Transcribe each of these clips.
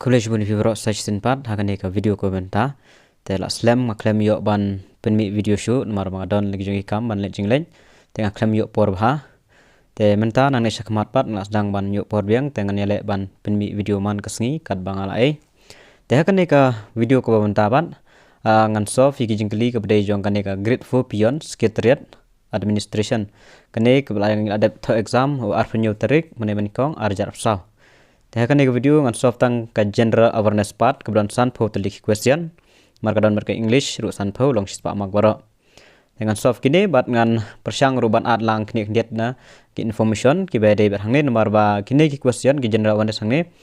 College bun vibro section part hakan ka video ko benta te la slam ma klem yo ban penmi video shoot mar ma don lagi jongi kam ban le jingleng te klem yo por bha te menta nang ne sakmat pat na sedang ban yo por biang te ngan le ban penmi video man kasngi kat bang ala e te hakan ka video ko benta ban ngan so fi ki jingli ka bde jong kan ka grade 4 pion secretariat administration kane ke belayang adapt to exam o arpenyo tarik mene menikong arjar saw Tehakan ega video ngan soft tang ka general awareness part kebetulan sanpo telik question markadon mereka English ru sanpo long sispa magbaro dengan soft kini bat ngan persyang ruban ad lang kini kiat na ki information ki bede berhangne nomor ba kini ki question ki general awareness hangne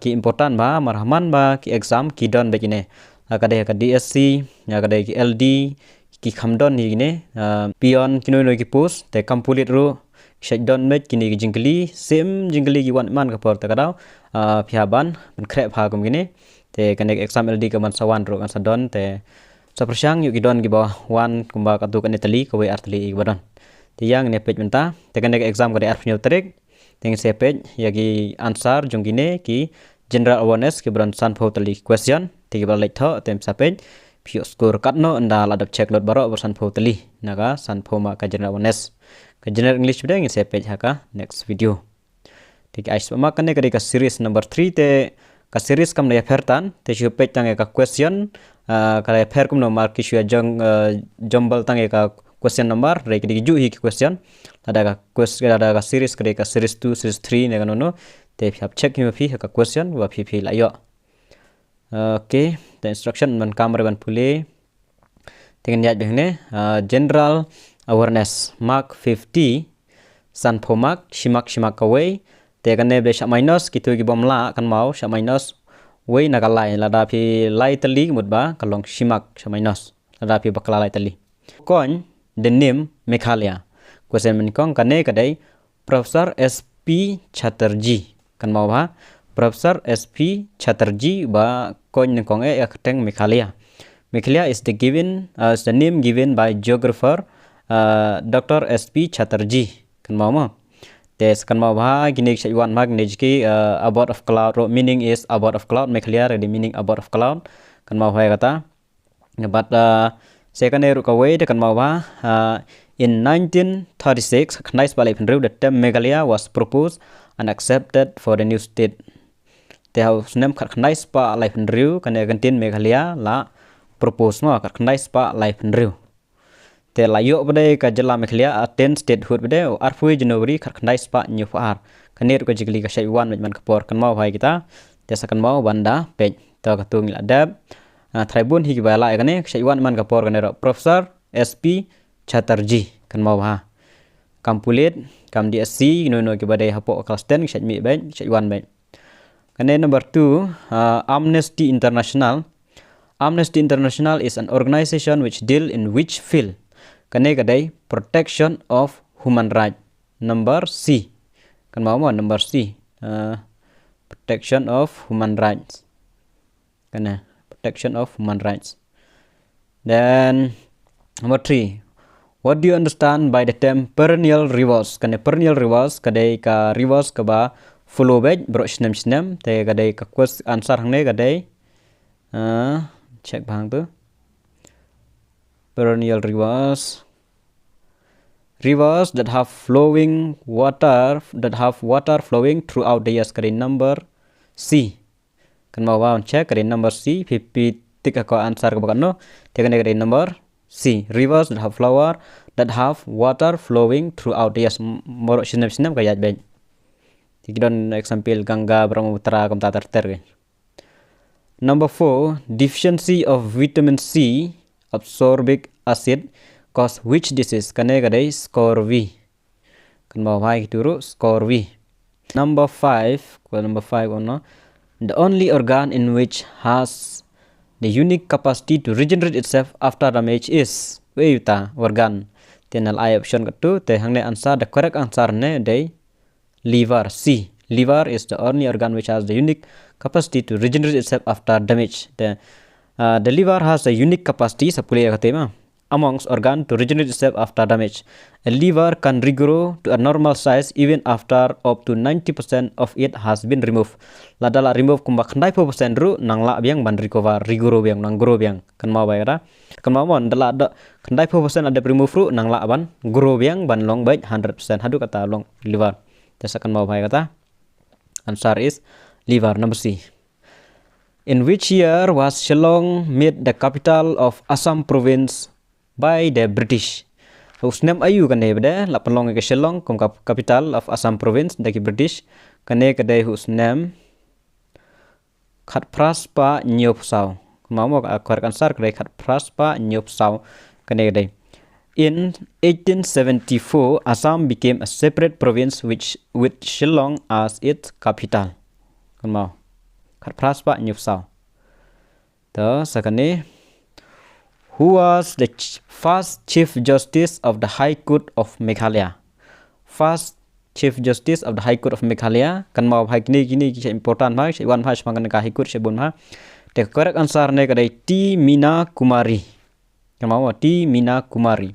ki important ba marhaman ba ki exam ki don begini kadai ka DSC ya kadai ki LD ki khamdon ni gine pion kino no ki post te kampulit ru Shutdown met kini jingli sim jingli giwan man ka por takadaw phiaban man kre pha kum gini te kanek exam LD ka man sawan ro kan sadon te sa persyang yu gidon giba wan kumba katu kan itali ko we artli ibadon te yang ne page menta te kanek exam ka de arfnyo trik teng se page yagi answer jongine ki general awareness ki bron san photali question te giba lek tho tem sa page pio score katno anda ladap check lot baro san photali naga san phoma ka general awareness ka general English bida ngin se page haka next video tik ais pamakan ne ka series number 3 te ka series kam le fertan te shu page tang ka question ka le fer kum no mark ki shu jong jombal tang ka question number re ki ju hi question ada ka question ada ka series 2 series 3 ne no te phap check hi phi ka question wa phi la yo okay the instruction man kamera ban pule tengen yat behngne general awareness mark 50 san phomak shimak away te kan ne be sha minus kitu gi bomla kan mau sha minus way na kalai lada phi lai tali mutba kalong shimak sha minus lada phi bakla lai tali kon the name Meghalaya question men kong kane kadai professor SP Chatterjee kan mau ba professor SP Chatterjee ba kon ne kong e akhteng Meghalaya is the name given by geographer Dr. SP Chatterjee kan mau ma tes kan mau ba gini one mag nejki about of cloud meaning is about of cloud Meghalaya the meaning about of cloud kan mau hai kata but second year ka way kan mau ba in 1936 khnais balai phenru the term Meghalaya was proposed and accepted for the new state te house name khnais pa lai phenru kan contain Meghalaya la propose ma khnais pa lai phenru te layo bade ka jala Meghalaya attend statehood bade arfui January khnais pa new far kanir ko jigli ka shaiwan man ka por kan mau hai kita te sakan mau banda page to ka tung adab tribun hi bala kane shaiwan man ka por kanero professor SP Chatterjee kan mau ha kampulit kam DSC no ki bade hapo class 10 shai mi be shaiwan be kane number 2 Amnesty International is an organization which deal in which field kane kadai protection of human right number C kan mau number C protection of human rights kana protection of human rights then number 3 what do you understand by the term perennial rivers kane perennial rivers kadai ka rivers ka ba flow back bro snem te kadai ka question answer hangne kadai check bang tu perennial rivers that have water flowing throughout the years kare number C kan mau ba check kare number C 50 tik ko answer ko bakano te kare number C rivers that have water flowing throughout the years moro sinem ka yat ben tikidon example Ganga Brahmaputra kam ta ter number 4 deficiency of vitamin C absorbic acid cause which disease kane kadai scurvy kan mau hai turu scurvy number 5 ono the only organ in which has the unique capacity to regenerate itself after damage is weuta organ tenal I option katu te hangne answer the correct answer ne dei liver C liver is the only organ which has the unique capacity to regenerate itself after damage the liver has a unique capacity sapule katema amongst organ to regenerate itself after damage. A liver can regrow to a normal size even after up to 90% of it has been removed. Ladala remove kumba kandai po percent ru nang la biang ban recover regrow biang nang grow biang kan mau bayar kan mau mon dala da kandai po percent ada remove ru nang la ban grow biang ban long baik 100% hadu kata long liver. Tesa kan mau bayar kata. Answer is liver number C. In which year was Shillong made the capital of Assam province by the British? Whose name ayu kan deh beda la penlong ke Shillong kum capital of Assam province dari British kan deh kedai whose name Khat Praspa Nyopsau. Mau correct answer kedai Khat Praspa Nyopsau kan deh kedai. In 1874 Assam became a separate province with Shillong as its capital. Kan mau Khat Praspa Nyopsau. The second ni, who was the first Chief Justice of the High Court of Meghalaya? First Chief Justice of the High Court of Meghalaya. Kan mau high gini important bhai, one bhai semangan ka High Court sebun bhai. The correct answer ni kadai T Mina Kumari. Kan mau T Mina Kumari.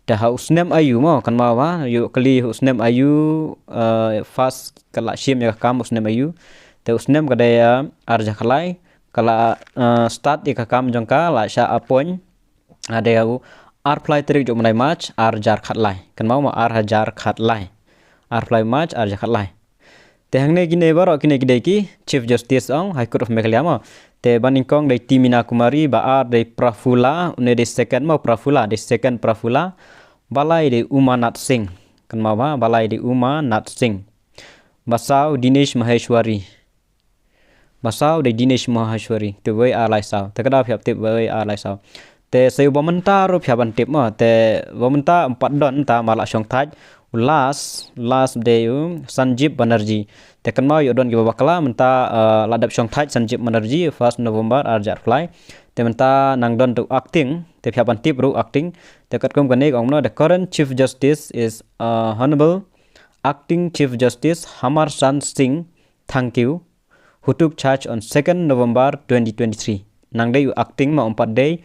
The house name ayu mau kan mau bhai, you kali house name ayu first kala shim ya kam house name ayu. The house name kadai arja khalai. Kalau start di kakam jangka la sya apon ada yang fly trik jom menai match jar khatlai kan mau jar khatlai fly match jar khatlai te hangne gine baro kine gideki Chief Justice ong High Court of Meghalaya mo te baningkong dei Timina Kumari ba dei Prafula une dei second mo Prafula dei second Prafula balai dei Umanat Singh kan mau balai dei Umanat Singh basau Dinesh Maheshwari Basau de Dinesh Maheshwari tu way alai sao te kada phiap tip way alai sao te sei bomenta ro phiaban tip mo te bomenta 4 don ta mala song thaj last day Sanjeev Banerjee te kan mau yo don gi babakala menta ladap song thaj Sanjeev Banerjee 1 November arjar fly te menta nang don tu acting te phiaban tip ru acting te kat kom kane ong no the current Chief Justice is Honorable Acting Chief Justice Hamarchand Singh thank you who took charge on 2nd November 2023. Nang day acting ma 4 day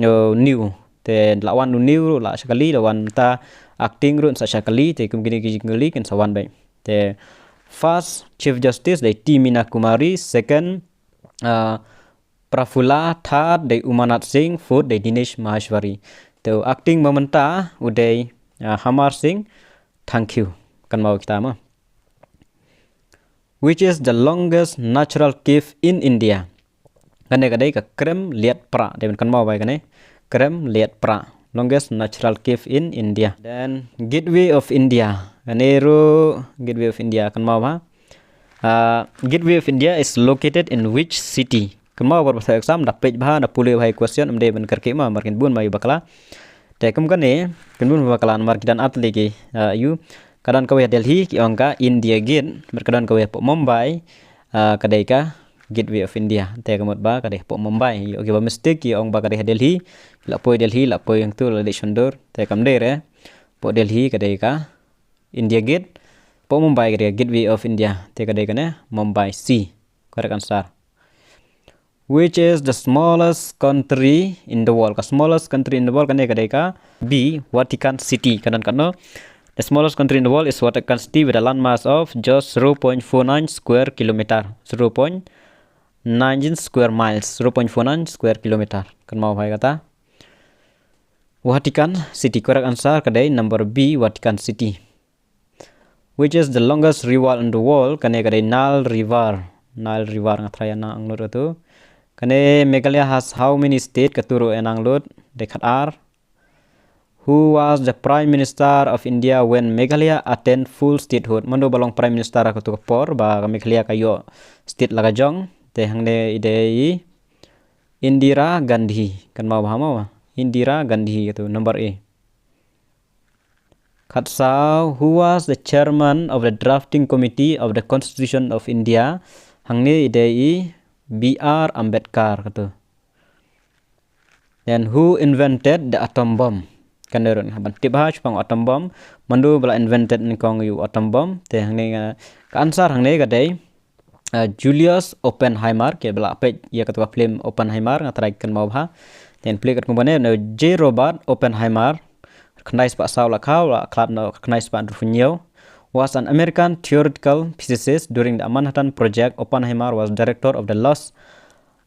new te lawan new la sekali lawan ta acting run sa sekali te kumgini gili kan sawan bay. Te first Chief Justice day T Mina Kumari, second Prafula, third day Umanat Singh, fourth day Dinesh Maheshwari. Te acting momenta uday Hamar Singh thank you kan mau kita mah. Which is the longest natural cave in India? Kane kadai ka Krem Liat Pra. Demen kan mau bai kane Krem Liat Pra. Longest natural cave in India. Then Gateway of India. Kane ro Gateway of India kan mau ba. Gateway of India is located in which city? Kan mau berbahasa exam da page bah da pulih bahai question amde ben karke ma markin bun mai bakala. Te kum kane kan bun bakalan markidan atli ki you kadan kawai Delhi ki angka India Gate berkadan kawai po Mumbai kadai ka Gateway of India te kamot ba kadai po Mumbai yo ki ba mistake ki ong ba kadai Delhi la poi yang tu la de sundur te kam de re po Delhi kadai ka India Gate po Mumbai kadai Gateway of India te kadai kana Mumbai C correct answer. Which is the smallest country in the world? Smallest country in the world kadai ka B Vatican City kadan kano. The smallest country in the world is Vatican City with a landmass of just 0.49 square kilometer. 0.19 square miles. 0.49 square kilometer. Kan mau bhai kata Vatican City. Correct answer kadai number B Vatican City. Which is the longest river in the world? Kane kadai Nile River. Nile River ngatraya na anglod tu. Kane Meghalaya has how many state katuro enanglod dekat R. Who was the Prime Minister of India when Meghalaya attained full statehood? Mando balong Prime Minister aku tu por ba Meghalaya kayo state lagajong te hangne idei Indira Gandhi kan mau bahama Indira Gandhi itu number A. Khatsau who was the chairman of the drafting committee of the Constitution of India? Hangne idei B.R. Ambedkar katu. Then who invented the atom bomb? Kanderon haban tibha chupang atom bomb mandu bala invented ni kong yu atom bomb te hangne ka answer hangne gadai Julius Oppenheimer ke bala pe ya katwa film Oppenheimer ngatrai kan mau bha then play kat kumbane no J Robert Oppenheimer knais pa saw la khaw la klat no knais pa rufunyo was an American theoretical physicist during the Manhattan Project. Oppenheimer was director of the Los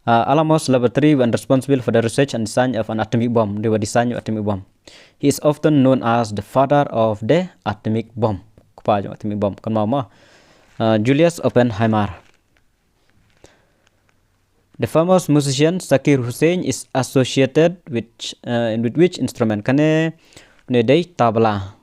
Alamos Laboratory and responsible for the research and design of an atomic bomb. They were designing atomic bomb. He is often known as the father of the atomic bomb. Kupa jo atomic bomb. Kan mau Julius Oppenheimer. The famous musician Zakir Hussain is associated with which instrument? Kane day tabla.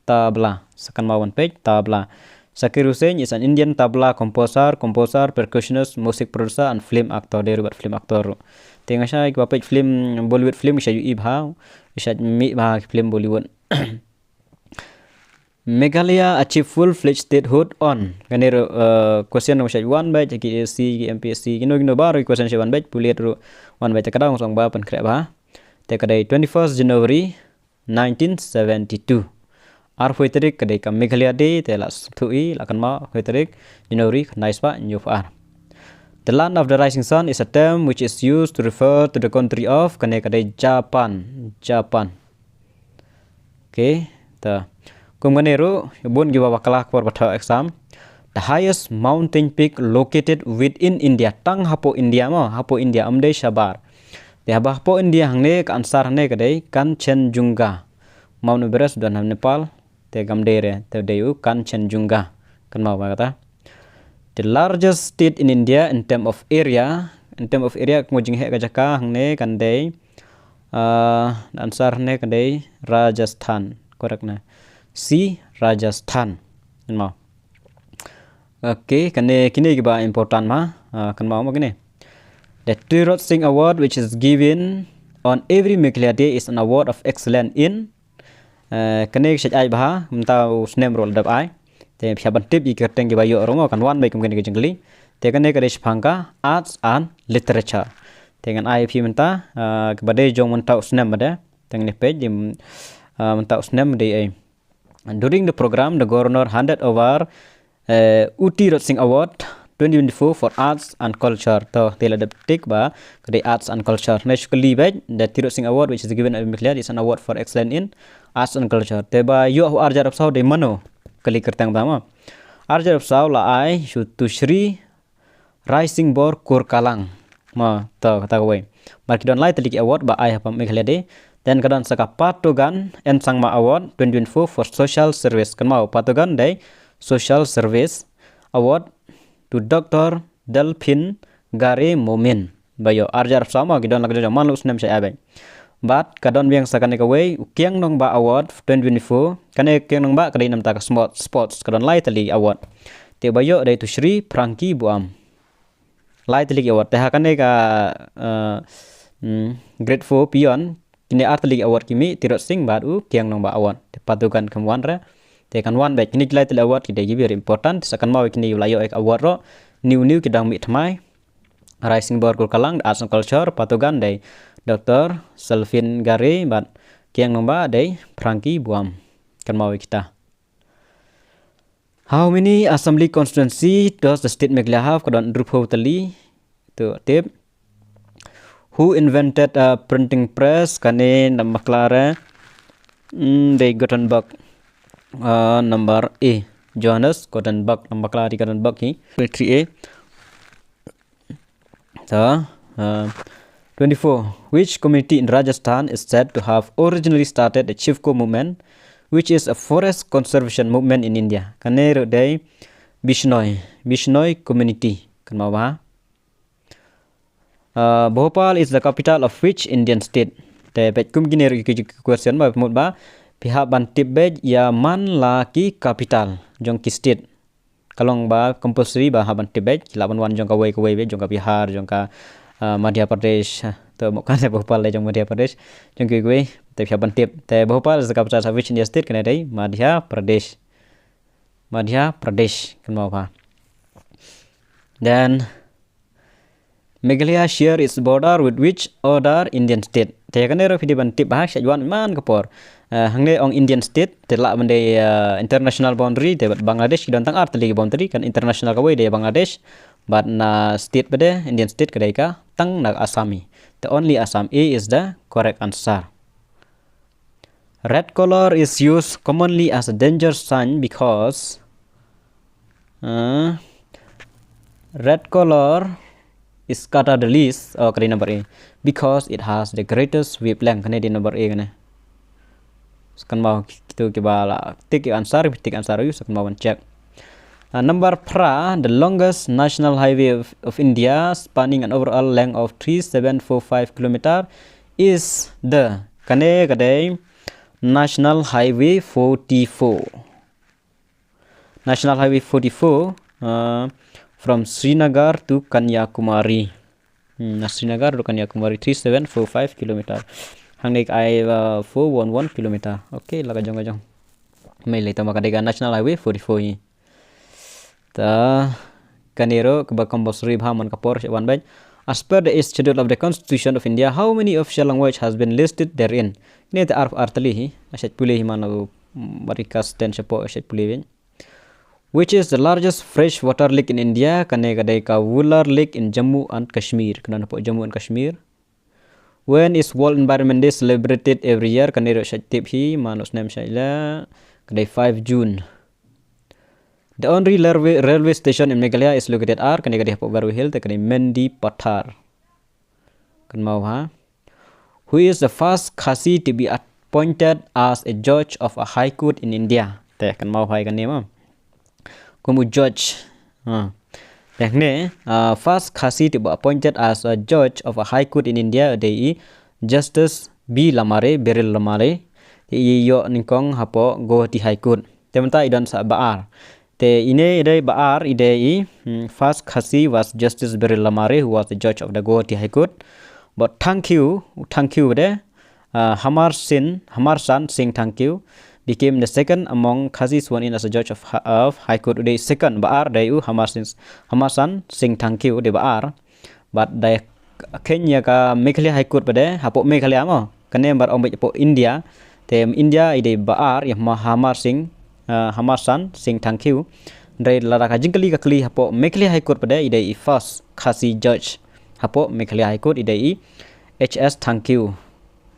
Tabla. Second one page tabla. Zakir Hussain is an Indian tabla composer, percussionist, music producer, and film actor. Dia buat film actor. Tengah saya page film Bollywood film saya ibha, saya mi bah film Bollywood. Meghalaya achieve full-fledged statehood on. Kani question nomor 1 baik KSC, MPSC, gino baru question 1 baik puliat ru 1 baik kadang song ba pen krek ba. Te kadai 21st January 1972. Ar hoiterik kadai ka Meghalaya day te la thui la kan ma hoiterik January nice ba nyuf ar. The land of the rising sun is a term which is used to refer to the country of kani kadai Japan. Okay, ta Kumganeru, bun giwa wakalah for batha exam. The highest mountain peak located within India. Tang hapo India mo, hapo India amde Shabar. De hapo India hangne ka ansar hangne kadai Kanchenjunga. Mount Everest dan Nepal te gamdere te deyu Kanchenjunga. Kan mau kata. The largest state in India in term of area, ngojing he kajaka hangne kandai ansar hangne kadai Rajasthan. Correct na. C Rajasthan. Kan mau. Okay, kene kini giba important ma. Kan mau gini. The Tirot Singh Award which is given on every Meghalaya day is an award of excellence in kene sej ai bah mtau snem rol dap ai. Te pya bantip i kerteng giba yo rongo kan wan bai kum kene jengli. Te kene kade phangka arts and literature. Dengan ai phi menta kebade jong mentau snem ada. Teng ni page dim mentau snem de ai. And during the program, the governor handed over Tirot Singh Award 2024 for arts and culture. So, tela detik ba the arts and culture. Nationally, the Tirot Singh Award, which is given at Meghalaya, is an award for excellence in arts and culture. Teba yo arjar of sao de mano kali kertang bama. Arjar of sao la ai to Shri Rising Bor Kurkalang. Ma ta kata kowe. Markidon lai teliki award ba ai hapam Meghalaya de. Dan kadang saka Patogan and Sangma Award 2024 for social service. Kan mau Patogan day social service award to Dr. Delphin Gare Momin. Bayo arjar sama gidon lagi zaman lu senam saya abang. But kadang biang sakane kawe kiang nong ba award 2024 kane kiang nong ba kadai nam tak sports kadang lai tali award. Te bayo day to Shri Frankie Buam. Lai tali award teh kane ka grade 4 pion. Kini artli award kimi Tirot Singh baru kiang nong ba award te patukan kemuan ra te kan wan baik kini kilai award kidai very important sakan mau kini yulayo ek award ro new kidang mi thamai Rising Bor Kurkalang arts and culture patugan dai Dr. Delphin Gare bat kiang nong ba dai Frankie Buam kan mau kita. How many assembly constituency does the state Meghalaya have? Kadon drupo tali tu tip. Who invented a printing press? Kane nama klara de Gutenberg. Number A Johannes Gutenberg. Nama klara Gutenberg hi 3A. So 24. Which community in Rajasthan is said to have originally started the Chivko movement, which is a forest conservation movement in India? Kane de Bishnoi community. Kan mau bah? Bhopal is the capital of which Indian state? Te bet kum gini question ba mut ba pihak bantip bej ya man la ki capital jong ki state. Kalong ba compulsory ba ha bantip bej laban wan jong ka wei be jong ka Bihar jong ka Madhya Pradesh to mo kan Bhopal le jong Madhya Pradesh jong ki wei te pihak bantip te Bhopal is the capital of which Indian state kana dai Madhya Pradesh kan mau ba. Then Meghalaya share its border with which other Indian state? Te kanero pidi bantip bah syajwan man kapor. Hangne ong Indian state telak bende international boundary te Bangladesh kidon tang art lagi boundary kan international kawai de Bangladesh but na state bade Indian state kadai ka tang nag Assami. The only Assam. A is the correct answer. Red color is used commonly as a danger sign because red color is scatter the least. Okay, number A. Because it has the greatest wavelength. Kena di number A kena. Sekan mau kita coba tik answer, tik answer you sekan mau check. Number pra, the longest national highway of India, spanning an overall length of 3745 km, is the kane kadai National Highway 44. National Highway 44 from Srinagar to Kanyakumari. Srinagar to Kanyakumari 3745 km. Hang nek ai 411 km. Okay, laga jong. Mai le tama kadai National Highway 44 ni. Ta kanero keba compulsory bhaman kapor one by as per the 8th schedule of the Constitution of India, how many official language has been listed therein? Ini the artali hi asyat pulih mana barikas ten sepo asyat pulih. Which is the largest freshwater lake in India? Kane kadai ka Wular Lake in Jammu and Kashmir. Kana napo Jammu and Kashmir. When is World Environment Day celebrated every year? Kanero asyat tip hi manus nam syailah kadai 5 June. The only railway station in Meghalaya is located at kani kadai hapo Baru Hill kani Mendi Pathar. Kan mau ha. Who is the first Khasi to be appointed as a judge of a high court in India? Teh kan mau hai kan ni ma. Kamu judge. First Khasi to be appointed as a judge of a high court in India dei Justice B Lamare Beryl Lamare. Ti yo ningkong hapo Guwahati High Court. Tementa idon sa baar. Te ine idai baar idai first Khasi was Justice Beryl Lamare, who was the judge of the Guwahati High Court. But thank you de Hamar San Singh thank you became the second among Khazis sworn in as a judge of High Court. The second baar dayu Hamar San Singh thank you de baar. But the Kenya ka Meghalaya High Court pada hapo Meghalaya mo kane bar ombek po India. Te India idai baar yang Hamar San Singh thank you. Dari laraka jingkali ka kli hapo Meghalaya High Court pada idai first Khasi judge hapo Meghalaya High Court idai HS thank you.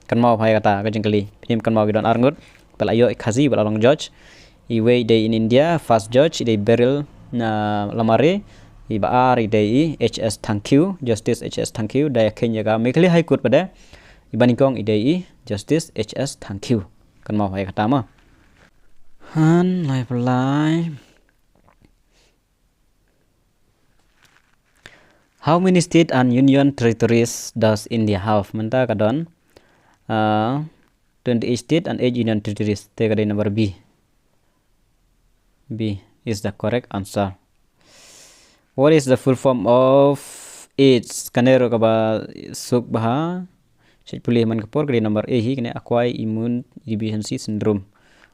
Kan mau bhai kata ka jingkali. Pim kan mau gidon arngut pelayo Khasi balalong judge. Iwe idai in India first judge idai Beryl Lamare. Ibaar idai HS thank you, Justice HS thank you. Daya Kenya ka Meghalaya High Court pada ibanikong idai Justice HS thank you. Kan mau bhai kata ma. Han live. How many states and union territories does India have? Menta kadon 28 states and 8 union territories. Te kadai number B. B is the correct answer. What is the full form of AIDS? Kanero kaba suk baha. Syed pulih man kapor kadai number A hi kene acquired immune deficiency syndrome.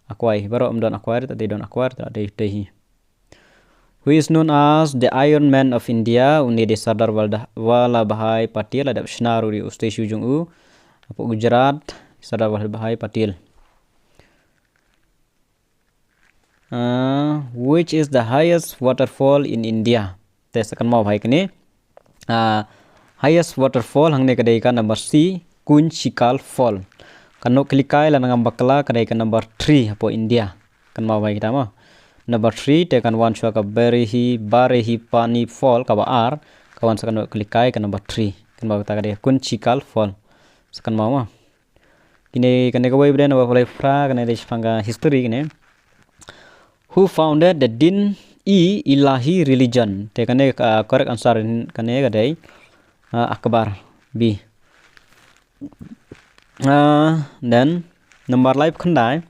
Acquire baru don acquire tadi don acquire tadi hi. Who is known as the Iron Man of India? Undi de Sardar Vallabhbhai Patel ada Senaru di Stasiun Jung apa Gujarat Sardar Vallabhbhai Patel. Which is the highest waterfall in India? Tes akan mau bhai kene. Highest waterfall hangne kadai ka number C Kunchikal Fall. Kano klikai la ngam bakla kadai ka number 3 hapo India. Kan mau bhai kita ma. Number 3 tekan wan shwa ka Barehi Pani Fall ka baar kawan sakan klikai ka number 3. Kan mau kita kadai Kunchikal Fall. Sakan mau ma. Kini kan ka wai bden wa falai fra kan dei panga history kene. Who founded the Din-e-Ilahi religion? Tekan correct answer kane kadai Akbar B. Then number 5 khandai.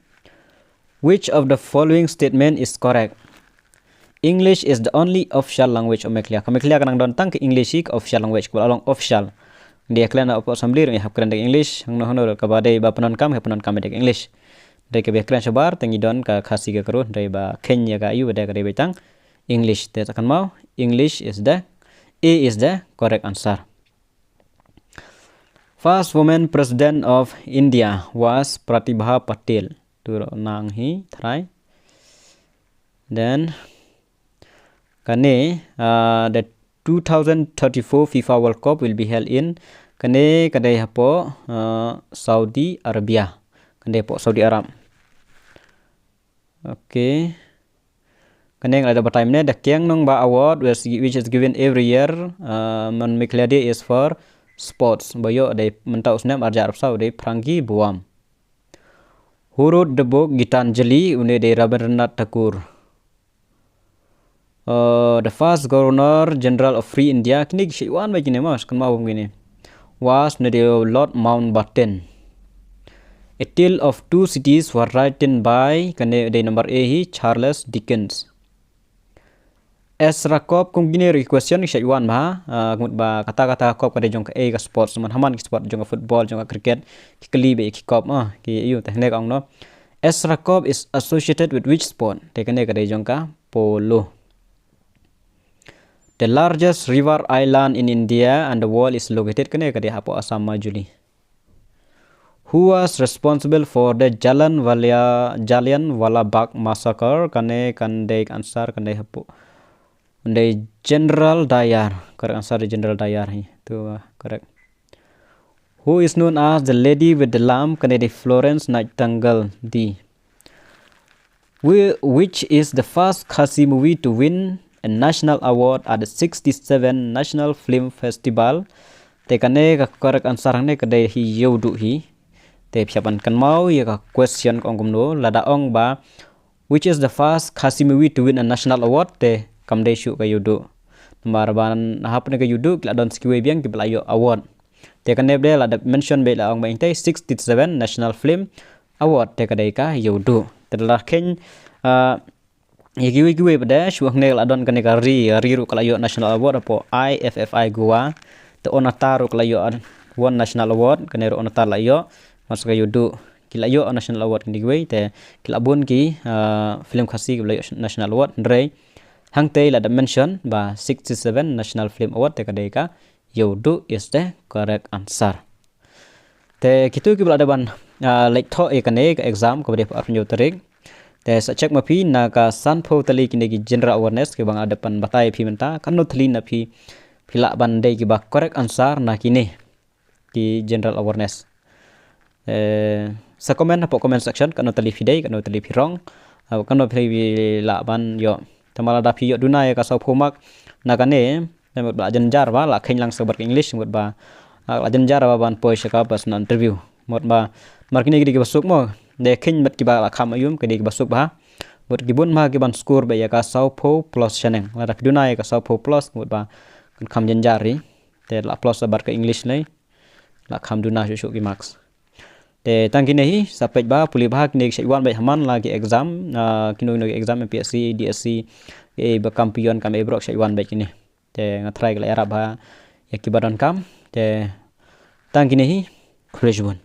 Which of the following statement is correct? English is the only official language of Meghalaya. Meghalaya kanang don tang English ik official language ko along official. Dia klan op assembly ri hap kran English hang no honor ka badai ba panon kam dek English. Dai ke be klan sabar tangi don ka khasi ka karo dai ba Kenya ka ayu dai ka dai betang English. Te akan mau English is the A is the correct answer. First woman president of India was Pratibha Patel. Turo nang hi try. Then kane the 2034 FIFA World Cup will be held in kene kadai hapo Saudi Arabia. Kene po Saudi Arab. Okay. Kene ada time ne the Kiang Nong Ba Award which is given every year. Man Mikladi is for sports. Bayo de mentau snap Arja Arab Saudi Pranggi Buam. Who wrote the book Gitanjali une de Rabindranath Tagore? The first Governor General of Free India kini Shiwan begini mas kan mau begini was Lord Mountbatten. A Tale of Two Cities were written by kene de number A Charles Dickens. Ezra Cobb kung gini question Shiwan bah kemud ba kata-kata Cobb kada jong A ka sports man haman ki sport jong football jong cricket ki keli be ki Cobb ki yu teknik ong no. Ezra Cobb is associated with which sport? Te kene kada jong ka polo. The largest river island in India and the world is located kene kadi hapo Assam Majuli. Who was responsible for the Jallianwala Bagh massacre? Kane kandai answer kandai hapo. Kandai General Dyer. Correct answer General Dyer hi. Tu correct. Who is known as the Lady with the Lamp? Kane di Florence Nightingale D. Which is the first Khasi movie to win a national award at the 67 National Film Festival? Te kane ka correct answer ne kadai hi yodu hi. Te piapan kan mau ya ka question kong kumno lada ong ba which is the first Khasi movie to win a national award? Te kamdai shu ka yodu. Nomor ban hapne ka yodu kila don skiwe biang ki belayo award. Te kane be lada mention be la ong ba inte 67 National Film Award te kadai ka yodu. Telah ken giwe pada syuang ne ladon kene kari ru kalayo national award apo IFFI Goa te onataru kalayo one national award kene ro onatar layo masuk kayo du kilayo national award kini giwe te kilabun ki film Khasi kalayo national award ndrei hang te lada mention ba 67 National Film Award te kadai ka yodu is the correct answer. Te kitu ki ada ban like tho kane ka exam ko de arnyo tarik. Te check mapi na ka sanpo tali kini ki general awareness ke bang ada pan batai pi menta kanu tali na pi pila bandai ki ba correct answer na kini ki general awareness. Sa comment po comment section kanu tali fidei kanu tali pirong kanu pi la ban yo tamala da pi yo dunai ka sau phumak na kane mut ba janjar ba la khin lang sabar English mut ba la janjar ba ban poi shaka pas na interview mut ba mar kini ki basuk mo de khin mat ki ba la kham ayum ke de basuk ba mut gibun ma ki ban score ba ya ka sau pho plus chaneng la da dunai ka sau pho plus mut ba kan kham janjari te la plus sabar ke English lai la kham duna shu ki marks. Te tang kini hi sapek ba puli ba kini Shiwan ba haman lagi exam kino exam MPSC DSC e ba kampion kam e brok Shiwan ba kini te ngatrai kala era ba ya kibaran kam te tang kini hi Khulejwan.